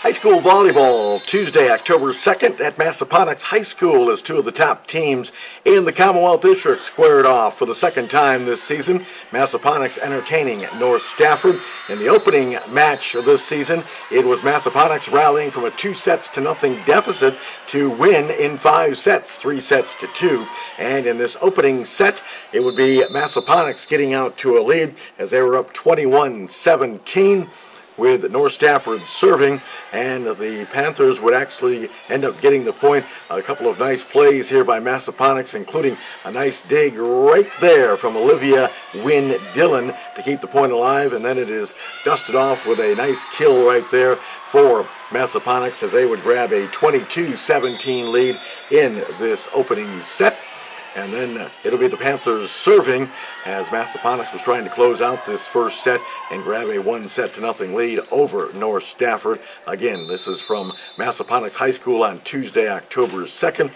High school volleyball Tuesday, October 2nd at Massaponax High School as two of the top teams in the Commonwealth District squared off for the second time this season. Massaponax entertaining North Stafford. In the opening match of this season, it was Massaponax rallying from a 2-0 deficit to win in 5 sets, 3-2. And in this opening set, it would be Massaponax getting out to a lead as they were up 21-17. With North Stafford serving, and the Panthers would actually end up getting the point. A couple of nice plays here by Massaponax, including a nice dig right there from Olivia Wynn Dillon to keep the point alive, and then it is dusted off with a nice kill right there for Massaponax as they would grab a 22-17 lead in this opening set. And then it'll be the Panthers serving as Massaponax was trying to close out this first set and grab a 1-0 lead over North Stafford. Again, this is from Massaponax High School on Tuesday, October 2nd.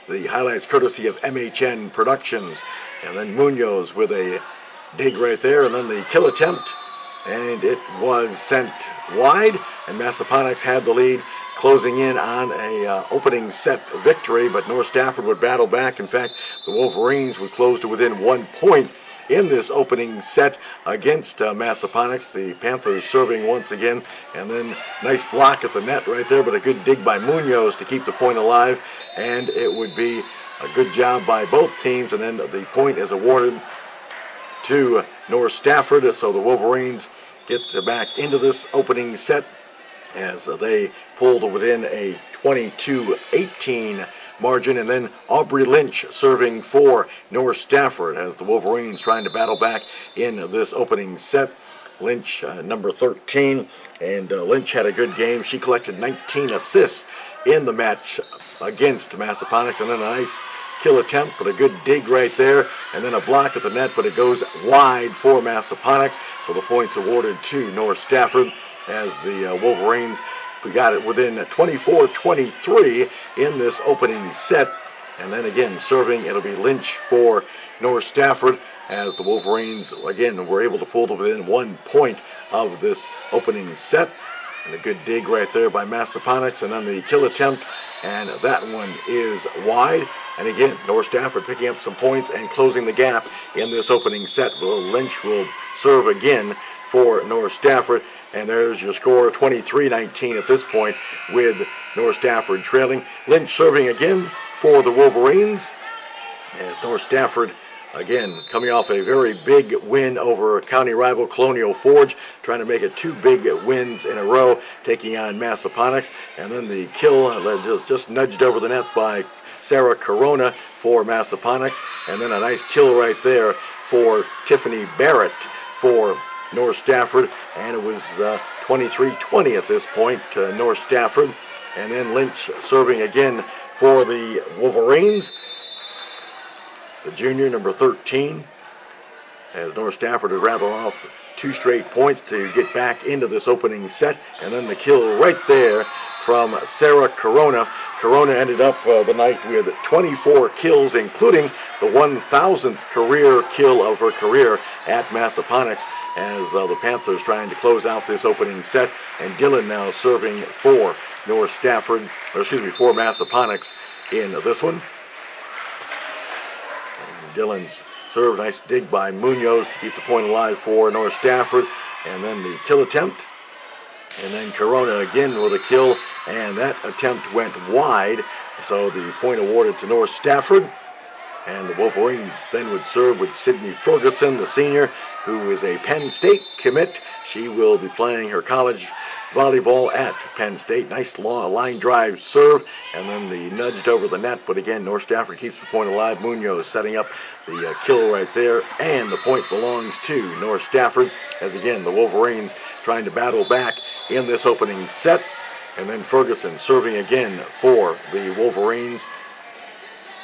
The highlights courtesy of MHN Productions. And then Munoz with a dig right there, and then the kill attempt. And it was sent wide, and Massaponax had the lead, closing in on a opening set victory, but North Stafford would battle back. In fact, the Wolverines would close to within 1 point in this opening set against Massaponax. The Panthers serving once again, and then nice block at the net right there, but a good dig by Munoz to keep the point alive, and it would be a good job by both teams, and then the point is awarded to North Stafford, so the Wolverines get back into this opening set as they pulled within a 22-18 margin. And then Aubrey Lynch serving for North Stafford as the Wolverines trying to battle back in this opening set. Lynch, number 13, and Lynch had a good game. She collected 19 assists in the match against Massaponax, and then a nice kill attempt, but a good dig right there, and then a block at the net, but it goes wide for Massaponax, so the points awarded to North Stafford as the Wolverines, we got it within 24-23 in this opening set. And then again, serving, it'll be Lynch for North Stafford as the Wolverines, again, were able to pull to within 1 point of this opening set. And a good dig right there by Massaponax, and then the kill attempt, and that one is wide. And again, North Stafford picking up some points and closing the gap in this opening set. Well, Lynch will serve again for North Stafford. And there's your score, 23-19 at this point, with North Stafford trailing. Lynch serving again for the Wolverines, as North Stafford, again, coming off a very big win over county rival Colonial Forge, trying to make it 2 big wins in a row, taking on Massaponax. And then the kill just nudged over the net by Sarah Corona for Massaponax. And then a nice kill right there for Tiffany Barrett for North Stafford, and it was 23-20 at this point to North Stafford. And then Lynch serving again for the Wolverines, the junior, number 13, as North Stafford would rattle off 2 straight points to get back into this opening set. And then the kill right there from Sarah Corona. Corona ended up the night with 24 kills, including the 1,000th career kill of her career at Massaponax, as the Panthers trying to close out this opening set. And Dillon now serving for North Stafford, or excuse me, for Massaponax in this one. And Dillon's serve, nice dig by Munoz to keep the point alive for North Stafford. And then the kill attempt. And then Corona again with a kill, and that attempt went wide, so the point awarded to North Stafford. And the Wolverines then would serve with Sydney Ferguson, the senior, who is a Penn State commit. She will be playing her college volleyball at Penn State. Nice long line drive serve, and then the nudged over the net, but again, North Stafford keeps the point alive. Munoz setting up the kill right there, and the point belongs to North Stafford, as again, the Wolverines trying to battle back in this opening set. And then Ferguson serving again for the Wolverines,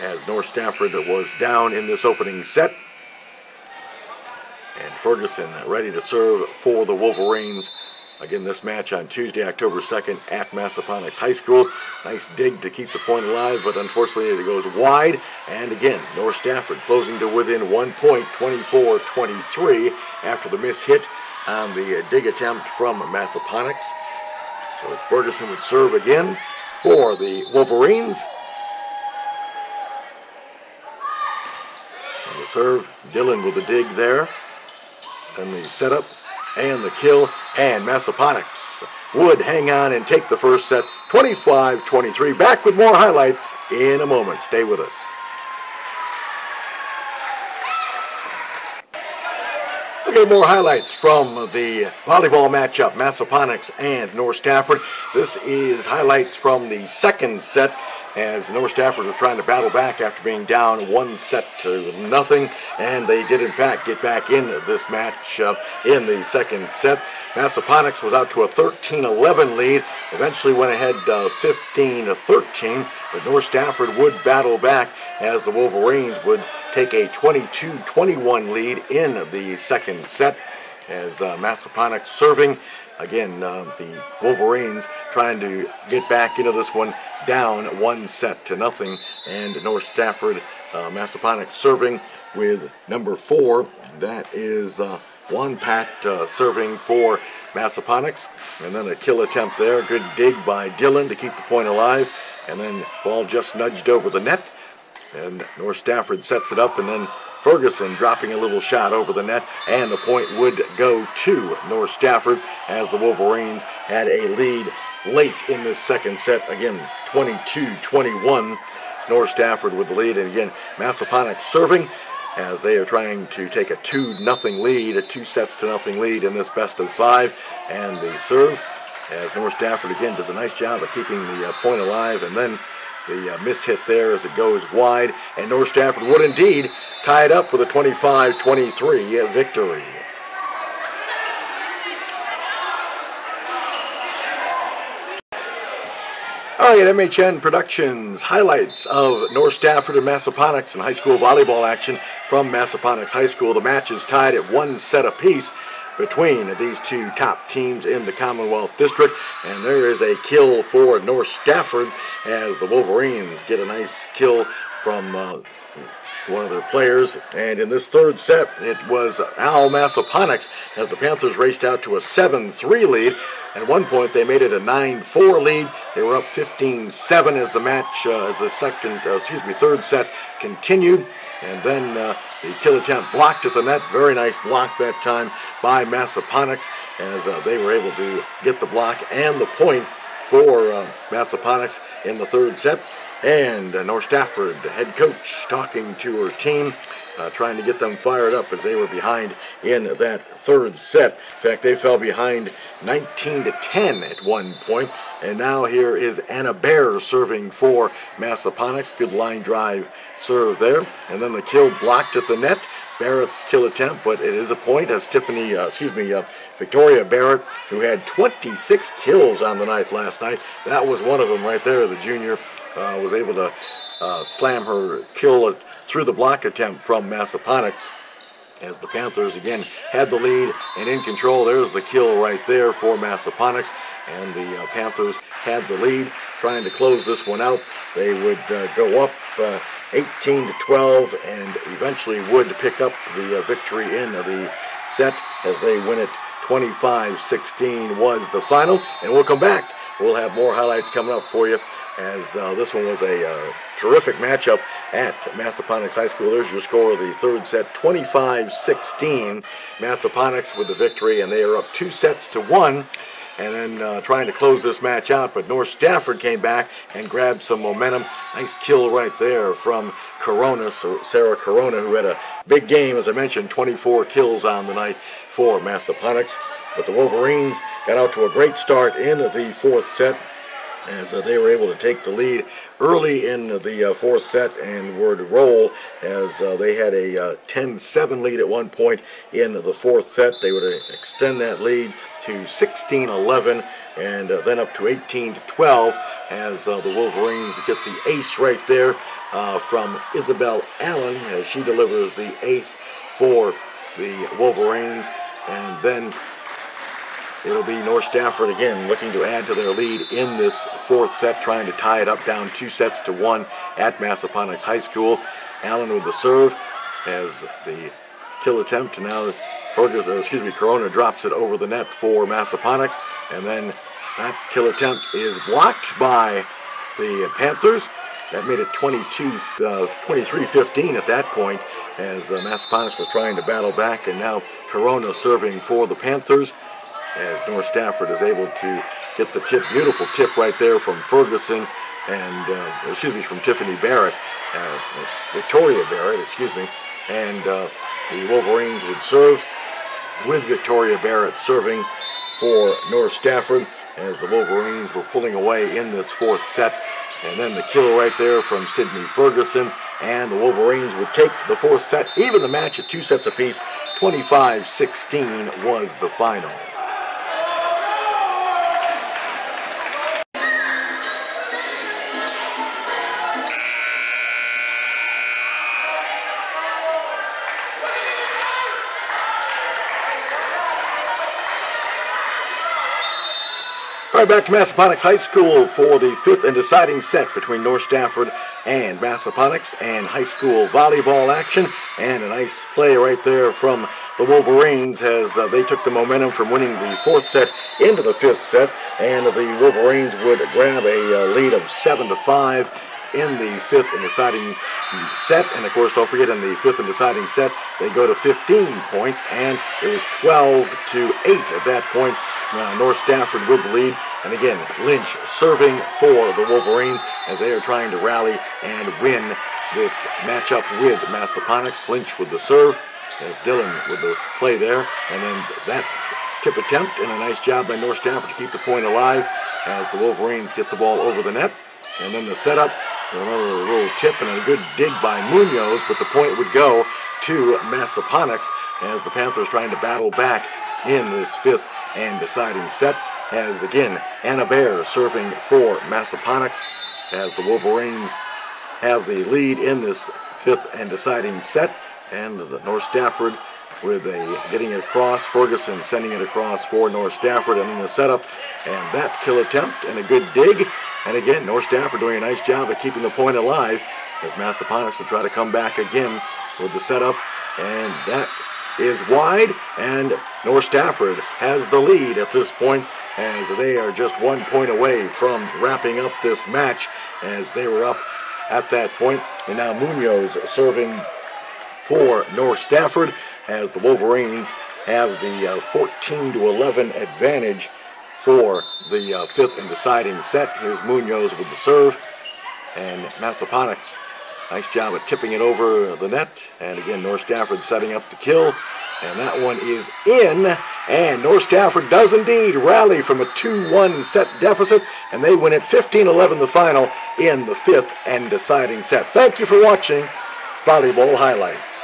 as North Stafford was down in this opening set. And Ferguson ready to serve for the Wolverines. Again, this match on Tuesday, October 2nd at Massaponax High School. Nice dig to keep the point alive, but unfortunately it goes wide. And again, North Stafford closing to within 1 point, 24-23, after the miss hit on the dig attempt from Massaponax. So Ferguson would serve again for the Wolverines. And the serve, Dillon with the dig there. Then the setup and the kill, and Massaponax would hang on and take the first set 25-23. Back with more highlights in a moment. Stay with us. Okay, more highlights from the volleyball matchup, Massaponax and North Stafford. This is highlights from the second set, as North Stafford was trying to battle back after being down 1-0, and they did in fact get back in this match in the second set. Massaponax was out to a 13-11 lead, eventually went ahead 15-13, but North Stafford would battle back as the Wolverines would take a 22-21 lead in the second set, as Massaponax serving. Again, the Wolverines trying to get back into this one down 1-0, and North Stafford, Massaponax serving with number 4. That is Juan Pat serving for Massaponax, and then a kill attempt there. Good dig by Dillon to keep the point alive, and then ball just nudged over the net, and North Stafford sets it up, and then Ferguson dropping a little shot over the net, and the point would go to North Stafford as the Wolverines had a lead late in this second set. Again, 22-21, North Stafford with the lead, and again, Massaponax serving as they are trying to take a 2-0 lead, a 2-0 lead in this best of 5, and the serve as North Stafford again does a nice job of keeping the point alive, and then the mishit there as it goes wide, and North Stafford would indeed tie it up with a 25-23 victory. All right, MHN Productions highlights of North Stafford and Massaponax in high school volleyball action from Massaponax High School. The match is tied at 1 set apiece between these two top teams in the Commonwealth District, and there is a kill for North Stafford as the Wolverines get a nice kill from one of their players. And in this third set, it was Al Massaponax as the Panthers raced out to a 7-3 lead. At one point, they made it a 9-4 lead. They were up 15-7 as the match, as the third set continued. And then the kill attempt blocked at the net. Very nice block that time by Massaponax as they were able to get the block and the point for Massaponax in the third set. And North Stafford, head coach, talking to her team, trying to get them fired up as they were behind in that third set. In fact, they fell behind 19-10 at one point. And now here is Anna Bear serving for Massaponax. Good line drive serve there. And then the kill blocked at the net. Barrett's kill attempt, but it is a point as Victoria Barrett, who had 26 kills on the night last night. That was one of them right there. The junior was able to slam her kill through the block attempt from Massaponax as the Panthers again had the lead and in control. There's the kill right there for Massaponax, and the Panthers had the lead, trying to close this one out. They would go up 18-12 and eventually would pick up the victory in the set as they win it 25-16 was the final. And we'll come back. We'll have more highlights coming up for you, as this one was a terrific matchup at Massaponax High School. There's your score of the third set, 25-16. Massaponax with the victory, and they are up 2-1. And then trying to close this match out, but North Stafford came back and grabbed some momentum. Nice kill right there from Corona, Sarah Corona, who had a big game, as I mentioned, 24 kills on the night for Massaponax. But the Wolverines got out to a great start in the fourth set, as they were able to take the lead early in the fourth set and were to roll, as they had a 10-7 lead at one point in the fourth set. They would extend that lead to 16-11 and then up to 18-12 as the Wolverines get the ace right there from Isabel Allen, as she delivers the ace for the Wolverines. And then it'll be North Stafford again looking to add to their lead in this fourth set, trying to tie it up down 2-1 at Massaponax High School. Allen with the serve as the kill attempt, and now Corona drops it over the net for Massaponax, and then That kill attempt is blocked by the Panthers. That made it 23-15 at that point as Massaponax was trying to battle back, and now Corona serving for the Panthers as North Stafford is able to get the tip, beautiful tip right there from Ferguson and, from Tiffany Barrett, Victoria Barrett, and the Wolverines would serve with Victoria Barrett serving for North Stafford as the Wolverines were pulling away in this fourth set. And then the kill right there from Sydney Ferguson, and the Wolverines would take the fourth set, even the match at 2 sets apiece. 25-16 was the final. All right, back to Massaponax High School for the 5th and deciding set between North Stafford and Massaponax, and high school volleyball action, and a nice play right there from the Wolverines as they took the momentum from winning the 4th set into the 5th set, and the Wolverines would grab a lead of 7-5 in the 5th and deciding set. And of course, don't forget, in the 5th and deciding set, they go to 15 points, and it was 12-8 at that point. North Stafford with the lead, and again, Lynch serving for the Wolverines as they are trying to rally and win this matchup with Massaponax. Lynch with the serve as Dillon with the play there, and then that tip attempt, and a nice job by North Stafford to keep the point alive as the Wolverines get the ball over the net. And then the setup, remember, a little tip and a good dig by Munoz, but the point would go to Massaponax as the Panthers trying to battle back in this 5th and deciding set, as again Anna Bear serving for Massaponax as the Wolverines have the lead in this 5th and deciding set, and the North Stafford with getting it across, Ferguson sending it across for North Stafford, and then the setup and that kill attempt and a good dig, and again North Stafford doing a nice job of keeping the point alive as Massaponax will try to come back again with the setup, and that is wide, and North Stafford has the lead at this point as they are just 1 point away from wrapping up this match as they were up at that point. And now Munoz serving for North Stafford as the Wolverines have the 14-11 advantage for the 5th and deciding set. Here's Munoz with the serve, and Massaponax, nice job of tipping it over the net, and again North Stafford setting up the kill, and that one is in, and North Stafford does indeed rally from a 2-1 set deficit, and they win it 15-11 the final in the 5th and deciding set. Thank you for watching Volleyball Highlights.